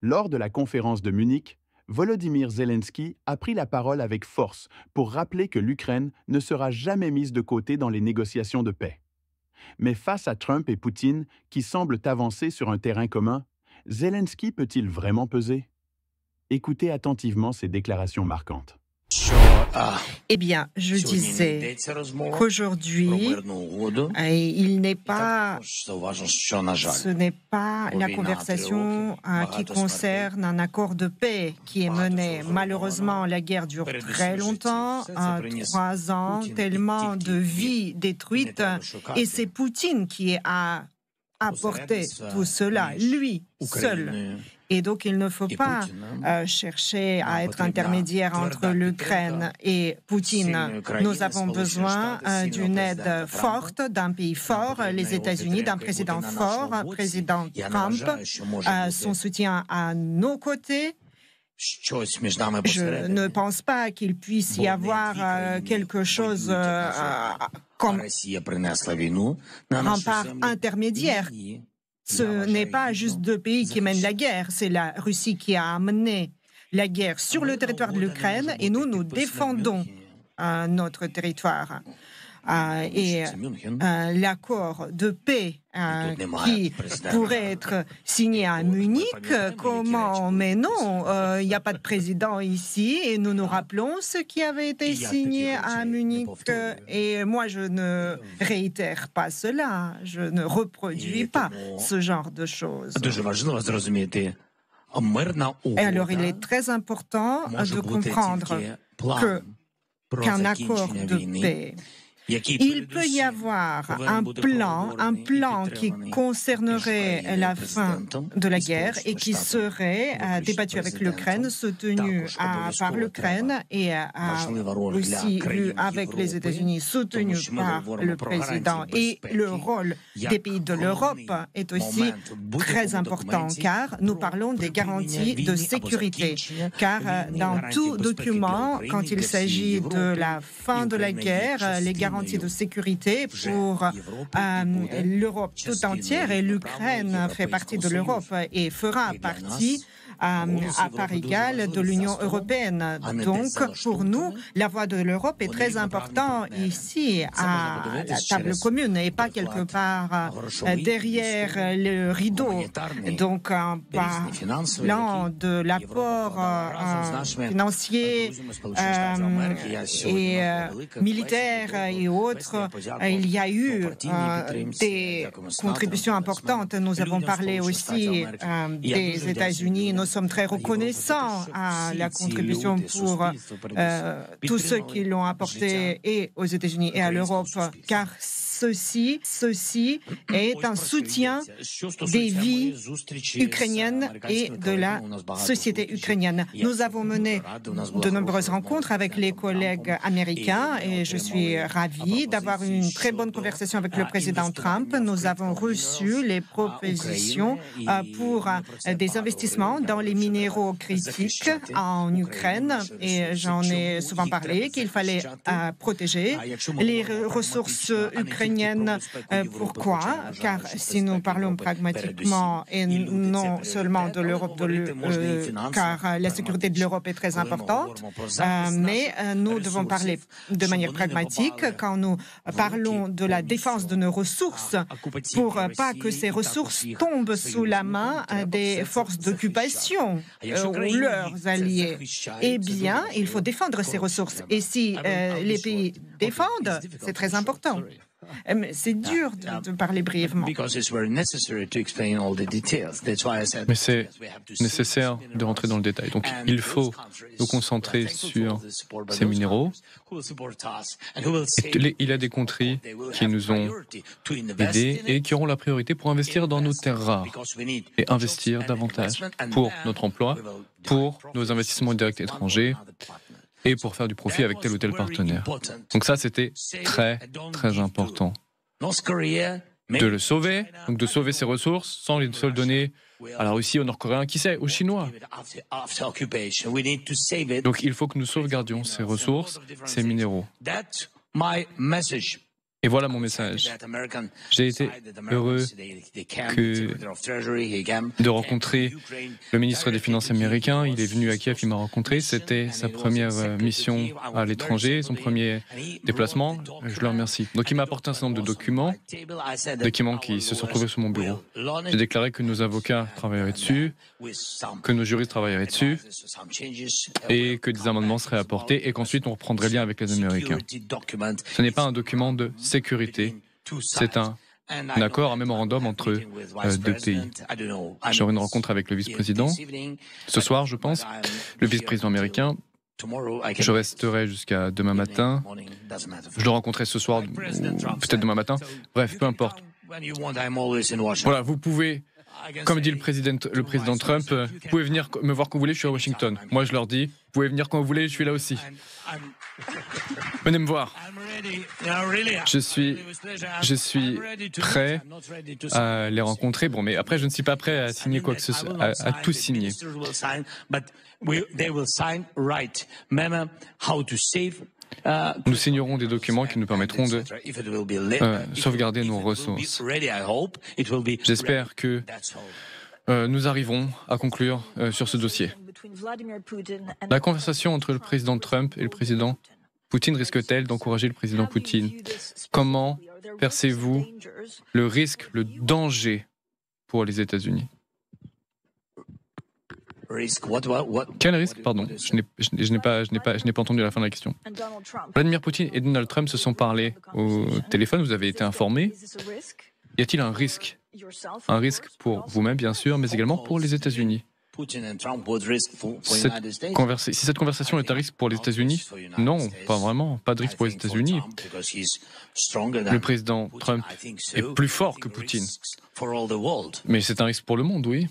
Lors de la conférence de Munich, Volodymyr Zelensky a pris la parole avec force pour rappeler que l'Ukraine ne sera jamais mise de côté dans les négociations de paix. Mais face à Trump et Poutine, qui semblent avancer sur un terrain commun, Zelensky peut-il vraiment peser? Écoutez attentivement ces déclarations marquantes. Eh bien, je disais qu'aujourd'hui, il n'est pas, ce n'est pas la conversation qui concerne un accord de paix qui est mené. Malheureusement, la guerre dure très longtemps, 3 ans, tellement de vies détruites, et c'est Poutine qui a apporté tout cela, lui seul. Et donc, il ne faut pas chercher à être intermédiaire entre l'Ukraine et Poutine. Nous avons besoin d'une aide forte, d'un pays fort, les États-Unis, d'un président fort, président Trump, son soutien à nos côtés. Je ne pense pas qu'il puisse y avoir quelque chose comme rempart intermédiaire. Ce n'est pas juste 2 pays qui mènent la guerre, c'est la Russie qui a amené la guerre sur le territoire de l'Ukraine et nous défendons notre territoire. Et l'accord de paix qui pourrait être signé à Munich, comment? Mais non, il n'y a pas de président ici et nous nous rappelons ce qui avait été signé à Munich et moi je ne réitère pas cela, je ne reproduis pas ce genre de choses. Et alors il est très important de comprendre qu'un accord de paix, il peut y avoir un plan qui concernerait la fin de la guerre et qui serait débattu avec l'Ukraine, soutenu par l'Ukraine et aussi vu avec les États-Unis, soutenu par le président. Et le rôle des pays de l'Europe est aussi très important car nous parlons des garanties de sécurité. Car dans tout document, quand il s'agit de la fin de la guerre, les garanties de sécurité pour l'Europe tout entière et l'Ukraine fait partie de l'Europe et fera partie à part égale de l'Union européenne. Donc, pour nous, la voix de l'Europe est très importante ici, à la table commune, et pas quelque part derrière le rideau. Donc, en parlant de l'apport financier et militaire et autres, il y a eu des contributions importantes. Nous avons parlé aussi des États-Unis. Nous sommes très reconnaissants à la contribution pour tous ceux qui l'ont apporté et aux États-Unis et à l'Europe, car ceci est un soutien des vies ukrainiennes et de la société ukrainienne. Nous avons mené de nombreuses rencontres avec les collègues américains et je suis ravie d'avoir une très bonne conversation avec le président Trump. Nous avons reçu les propositions pour des investissements dans les minéraux critiques en Ukraine et j'en ai souvent parlé qu'il fallait protéger les ressources ukrainiennes. Pourquoi? Car si nous parlons pragmatiquement et non seulement de l'Europe, car la sécurité de l'Europe est très importante, mais nous devons parler de manière pragmatique quand nous parlons de la défense de nos ressources pour pas que ces ressources tombent sous la main des forces d'occupation ou leurs alliés. Eh bien, il faut défendre ces ressources. Et si les pays défendent, c'est très important. C'est dur de parler brièvement. Mais c'est nécessaire de rentrer dans le détail. Donc, il faut nous concentrer sur ces minéraux. Il y a des countries qui nous ont aidés et qui auront la priorité pour investir dans nos terres rares et investir davantage pour notre emploi, pour nos investissements directs étrangers et pour faire du profit avec tel ou tel partenaire. Donc ça, c'était très, très important. De le sauver, donc de sauver ses ressources sans les seules donner à la Russie, aux Nord-Coréens, qui sait, aux Chinois. Donc il faut que nous sauvegardions ces ressources, ces minéraux. Et voilà mon message. J'ai été heureux de rencontrer le ministre des Finances américain. Il est venu à Kiev, il m'a rencontré. C'était sa première mission à l'étranger, son premier déplacement. Je le remercie. Donc il m'a apporté un certain nombre de documents qui se sont trouvés sur mon bureau. J'ai déclaré que nos avocats travailleraient dessus, que nos juristes travailleraient dessus, et que des amendements seraient apportés, et qu'ensuite on reprendrait lien avec les Américains. Ce n'est pas un document de sécurité, c'est un accord, un mémorandum entre deux pays. J'aurai une rencontre avec le vice-président ce soir, je pense, le vice-président américain. Je resterai jusqu'à demain matin. Je le rencontrerai ce soir, ou peut-être demain matin. Bref, peu importe. Voilà, vous pouvez, comme dit le président Trump, vous pouvez venir me voir quand vous voulez, je suis à Washington. Moi, je leur dis, vous pouvez venir quand vous voulez, je suis là aussi. Venez me voir. Je suis prêt à les rencontrer. Bon, mais après, je ne suis pas prêt à signer quoi que ce soit, à tout signer. Nous signerons des documents qui nous permettront de sauvegarder nos ressources. J'espère que nous arriverons à conclure sur ce dossier. La conversation entre le président Trump et le président Poutine risque-t-elle d'encourager le président Poutine? Comment percevez-vous le risque, le danger pour les États-Unis? Quel risque? Pardon, je n'ai pas entendu la fin de la question. Vladimir Poutine et Donald Trump se sont parlé au téléphone, vous avez été informés. Y a-t-il un risque? Un risque pour vous-même, bien sûr, mais également pour les États-Unis. Si cette conversation est un risque pour les États-Unis, non, pas vraiment, pas de risque pour les États-Unis. Le président Trump est plus fort que Poutine. Mais c'est un risque pour le monde, oui.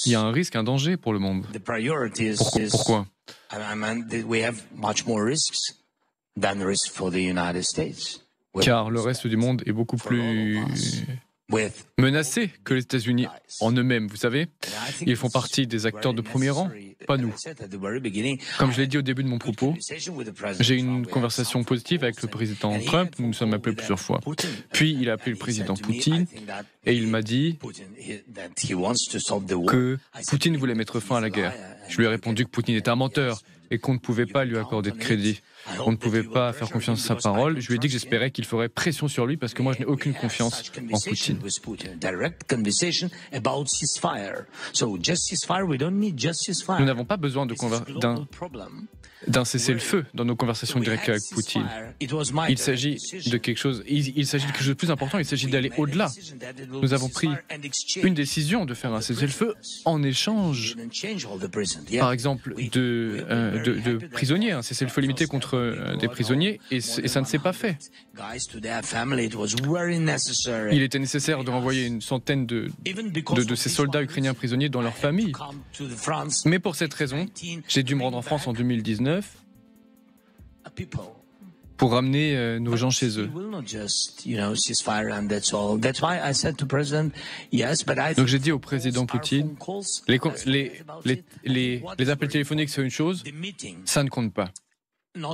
Il y a un risque, un danger pour le monde. Pourquoi? Car le reste du monde est beaucoup plus menacés que les États-Unis en eux-mêmes, vous savez. Ils font partie des acteurs de premier rang, pas nous. Comme je l'ai dit au début de mon propos, j'ai eu une conversation positive avec le président Trump, nous nous sommes appelés plusieurs fois. Puis il a appelé le président Poutine et il m'a dit que Poutine voulait mettre fin à la guerre. Je lui ai répondu que Poutine était un menteur et qu'on ne pouvait pas lui accorder de crédit. On ne pouvait pas faire confiance à sa parole. Je lui ai dit que j'espérais qu'il ferait pression sur lui parce que moi, je n'ai aucune confiance en Poutine. Nous n'avons pas besoin d'un cessez-le-feu dans nos conversations directes avec Poutine. Il s'agit de quelque chose de plus important, il s'agit d'aller au-delà. Nous avons pris une décision de faire un cessez-le-feu en échange, par exemple, de prisonniers, un cessez-le-feu limité contre des prisonniers, et ça ne s'est pas fait. Il était nécessaire de renvoyer une centaine de ces soldats ukrainiens prisonniers dans leur famille. Mais pour cette raison, j'ai dû me rendre en France en 2019 pour ramener nos gens chez eux. Donc j'ai dit au président Poutine, les appels téléphoniques c'est une chose, ça ne compte pas.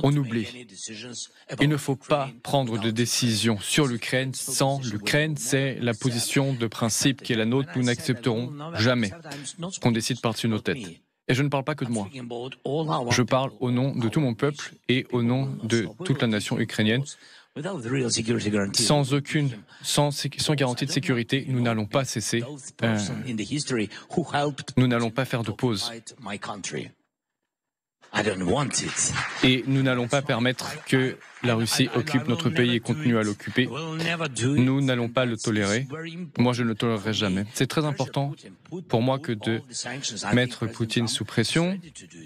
On oublie. Il ne faut pas prendre de décision sur l'Ukraine sans l'Ukraine. C'est la position de principe qui est la nôtre. Nous n'accepterons jamais qu'on décide par-dessus nos têtes. Et je ne parle pas que de moi. Je parle au nom de tout mon peuple et au nom de toute la nation ukrainienne. Sans garantie de sécurité, nous n'allons pas cesser. Nous n'allons pas faire de pause. Et nous n'allons pas permettre que la Russie occupe notre pays et continue à l'occuper. Nous n'allons pas le tolérer. Moi, je ne le tolérerai jamais. C'est très important pour moi que de mettre Poutine sous pression.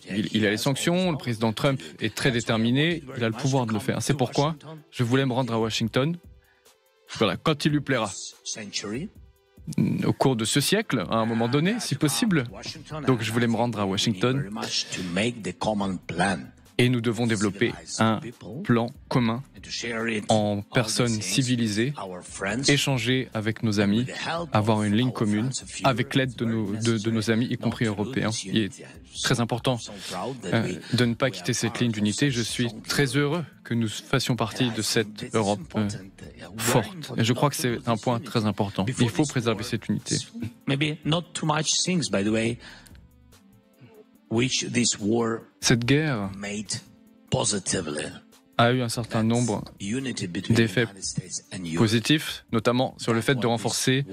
Il a les sanctions, le président Trump est très déterminé, il a le pouvoir de le faire. C'est pourquoi je voulais me rendre à Washington, voilà, quand il lui plaira. Au cours de ce siècle, à un moment donné, si possible. Donc je voulais me rendre à Washington Et nous devons développer un plan commun en personnes civilisées, échanger avec nos amis, avoir une ligne commune, avec l'aide de nos amis, y compris européens. Il est très important de ne pas quitter cette ligne d'unité. Je suis très heureux que nous fassions partie de cette Europe forte. Et je crois que c'est un point très important. Il faut préserver cette unité. Cette guerre a eu un certain nombre d'effets positifs, notamment sur le fait de renforcer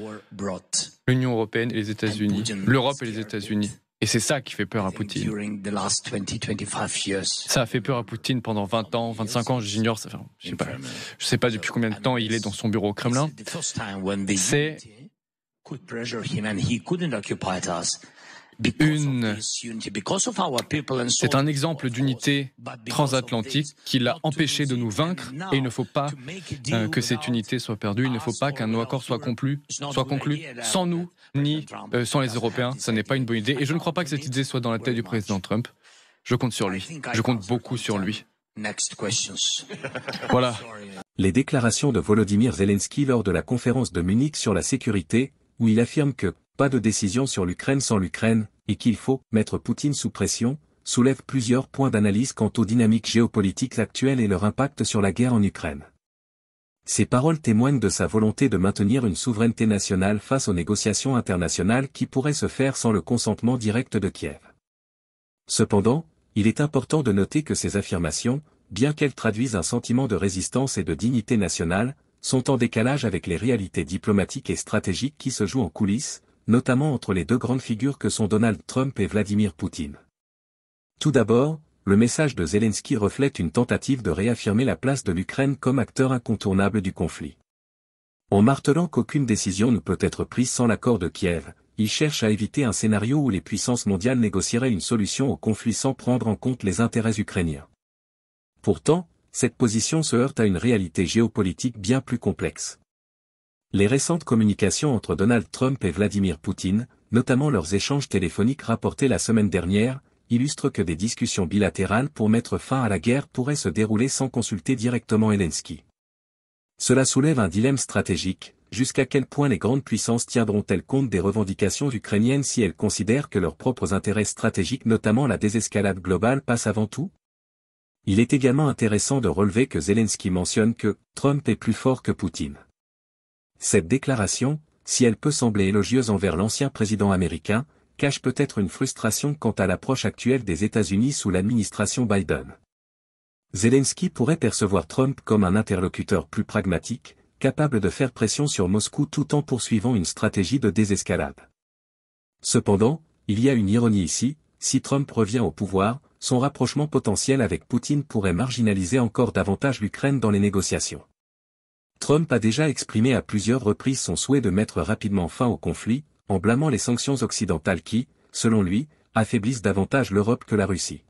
l'Union européenne et les États-Unis, l'Europe et les États-Unis. Et c'est ça qui fait peur à Poutine. Ça a fait peur à Poutine pendant 20 ans, 25 ans, j'ignore, je sais pas depuis combien de temps il est dans son bureau au Kremlin. C'est un exemple d'unité transatlantique qui l'a empêché de nous vaincre et il ne faut pas que cette unité soit perdue. Il ne faut pas qu'un accord soit conclu sans nous ni sans les Européens. Ce n'est pas une bonne idée et je ne crois pas que cette idée soit dans la tête du président Trump. Je compte sur lui. Je compte beaucoup sur lui. Voilà. Les déclarations de Volodymyr Zelensky lors de la conférence de Munich sur la sécurité, où il affirme que pas de décision sur l'Ukraine sans l'Ukraine, et qu'il faut mettre Poutine sous pression, soulèvent plusieurs points d'analyse quant aux dynamiques géopolitiques actuelles et leur impact sur la guerre en Ukraine. Ces paroles témoignent de sa volonté de maintenir une souveraineté nationale face aux négociations internationales qui pourraient se faire sans le consentement direct de Kiev. Cependant, il est important de noter que ces affirmations, bien qu'elles traduisent un sentiment de résistance et de dignité nationale, sont en décalage avec les réalités diplomatiques et stratégiques qui se jouent en coulisses, notamment entre les deux grandes figures que sont Donald Trump et Vladimir Poutine. Tout d'abord, le message de Zelensky reflète une tentative de réaffirmer la place de l'Ukraine comme acteur incontournable du conflit. En martelant qu'aucune décision ne peut être prise sans l'accord de Kiev, il cherche à éviter un scénario où les puissances mondiales négocieraient une solution au conflit sans prendre en compte les intérêts ukrainiens. Pourtant, cette position se heurte à une réalité géopolitique bien plus complexe. Les récentes communications entre Donald Trump et Vladimir Poutine, notamment leurs échanges téléphoniques rapportés la semaine dernière, illustrent que des discussions bilatérales pour mettre fin à la guerre pourraient se dérouler sans consulter directement Zelensky. Cela soulève un dilemme stratégique, jusqu'à quel point les grandes puissances tiendront-elles compte des revendications ukrainiennes si elles considèrent que leurs propres intérêts stratégiques, notamment la désescalade globale, passent avant tout ? Il est également intéressant de relever que Zelensky mentionne que Trump est plus fort que Poutine. Cette déclaration, si elle peut sembler élogieuse envers l'ancien président américain, cache peut-être une frustration quant à l'approche actuelle des États-Unis sous l'administration Biden. Zelensky pourrait percevoir Trump comme un interlocuteur plus pragmatique, capable de faire pression sur Moscou tout en poursuivant une stratégie de désescalade. Cependant, il y a une ironie ici, si Trump revient au pouvoir, son rapprochement potentiel avec Poutine pourrait marginaliser encore davantage l'Ukraine dans les négociations. Trump a déjà exprimé à plusieurs reprises son souhait de mettre rapidement fin au conflit, en blâmant les sanctions occidentales qui, selon lui, affaiblissent davantage l'Europe que la Russie.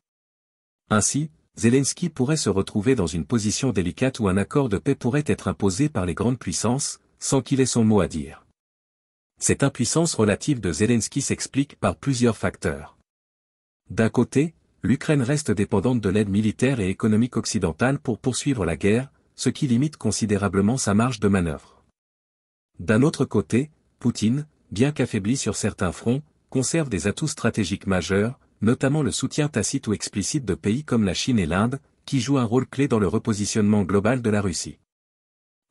Ainsi, Zelensky pourrait se retrouver dans une position délicate où un accord de paix pourrait être imposé par les grandes puissances, sans qu'il ait son mot à dire. Cette impuissance relative de Zelensky s'explique par plusieurs facteurs. D'un côté, l'Ukraine reste dépendante de l'aide militaire et économique occidentale pour poursuivre la guerre, ce qui limite considérablement sa marge de manœuvre. D'un autre côté, Poutine, bien qu'affaibli sur certains fronts, conserve des atouts stratégiques majeurs, notamment le soutien tacite ou explicite de pays comme la Chine et l'Inde, qui jouent un rôle clé dans le repositionnement global de la Russie.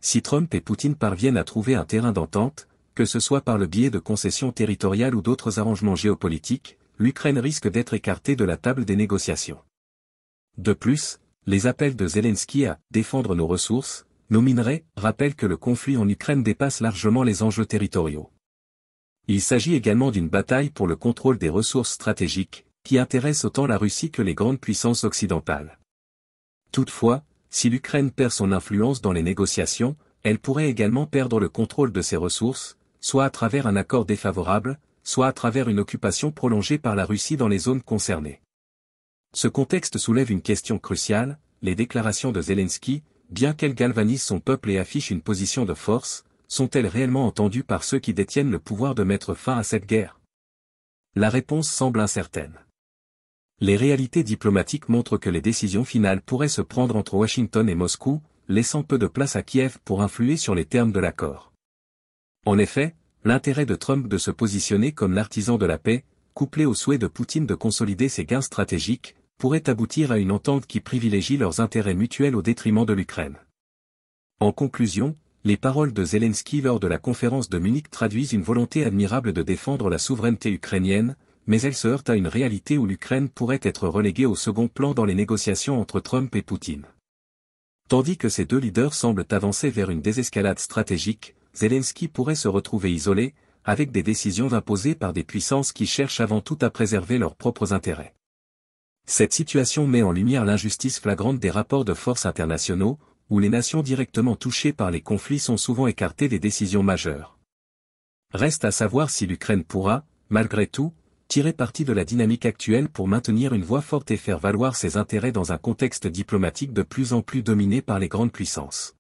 Si Trump et Poutine parviennent à trouver un terrain d'entente, que ce soit par le biais de concessions territoriales ou d'autres arrangements géopolitiques, l'Ukraine risque d'être écartée de la table des négociations. De plus, les appels de Zelensky à « défendre nos ressources », nos minerais, rappellent que le conflit en Ukraine dépasse largement les enjeux territoriaux. Il s'agit également d'une bataille pour le contrôle des ressources stratégiques, qui intéresse autant la Russie que les grandes puissances occidentales. Toutefois, si l'Ukraine perd son influence dans les négociations, elle pourrait également perdre le contrôle de ses ressources, soit à travers un accord défavorable, soit à travers une occupation prolongée par la Russie dans les zones concernées. Ce contexte soulève une question cruciale, les déclarations de Zelensky, bien qu'elles galvanisent son peuple et affichent une position de force, sont-elles réellement entendues par ceux qui détiennent le pouvoir de mettre fin à cette guerre ? La réponse semble incertaine. Les réalités diplomatiques montrent que les décisions finales pourraient se prendre entre Washington et Moscou, laissant peu de place à Kiev pour influer sur les termes de l'accord. En effet, l'intérêt de Trump de se positionner comme l'artisan de la paix, couplé au souhait de Poutine de consolider ses gains stratégiques, pourrait aboutir à une entente qui privilégie leurs intérêts mutuels au détriment de l'Ukraine. En conclusion, les paroles de Zelensky lors de la conférence de Munich traduisent une volonté admirable de défendre la souveraineté ukrainienne, mais elles se heurtent à une réalité où l'Ukraine pourrait être reléguée au second plan dans les négociations entre Trump et Poutine. Tandis que ces deux leaders semblent avancer vers une désescalade stratégique, Zelensky pourrait se retrouver isolé, avec des décisions imposées par des puissances qui cherchent avant tout à préserver leurs propres intérêts. Cette situation met en lumière l'injustice flagrante des rapports de force internationaux, où les nations directement touchées par les conflits sont souvent écartées des décisions majeures. Reste à savoir si l'Ukraine pourra, malgré tout, tirer parti de la dynamique actuelle pour maintenir une voix forte et faire valoir ses intérêts dans un contexte diplomatique de plus en plus dominé par les grandes puissances.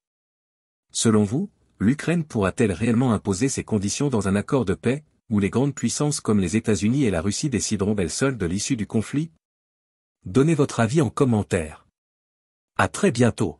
Selon vous, l'Ukraine pourra-t-elle réellement imposer ses conditions dans un accord de paix, où les grandes puissances comme les États-Unis et la Russie décideront elles seules de l'issue du conflit? Donnez votre avis en commentaire. À très bientôt.